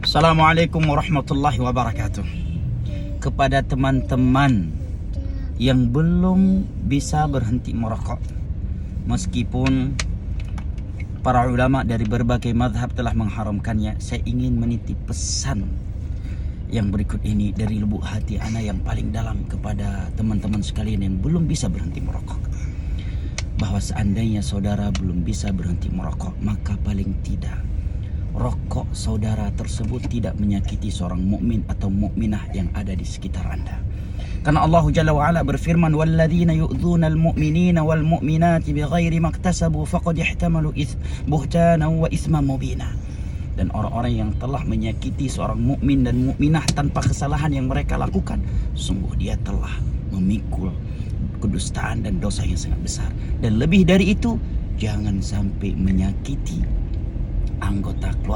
Assalamualaikum warahmatullahi wabarakatuh. Kepada teman-teman yang belum bisa berhenti merokok, meskipun para ulama dari berbagai mazhab telah mengharamkannya, saya ingin menitip pesan yang berikut ini dari lubuk hati ana yang paling dalam kepada teman-teman sekalian yang belum bisa berhenti merokok. Bahwa seandainya saudara belum bisa berhenti merokok, maka paling tidak rokok saudara tersebut tidak menyakiti seorang mukmin atau mukminah yang ada di sekitar Anda. Karena Allah Jalla wa Ala berfirman, "Walladzina yu'dzunal mu'minina wal mu'minati bighairi maktasabu faqad ihtamalu buhtanan wa isman mubina." Dan orang-orang yang telah menyakiti seorang mukmin dan mukminah tanpa kesalahan yang mereka lakukan, sungguh dia telah memikul kedustaan dan dosa yang sangat besar. Dan lebih dari itu, jangan sampai menyakiti anggota keluarga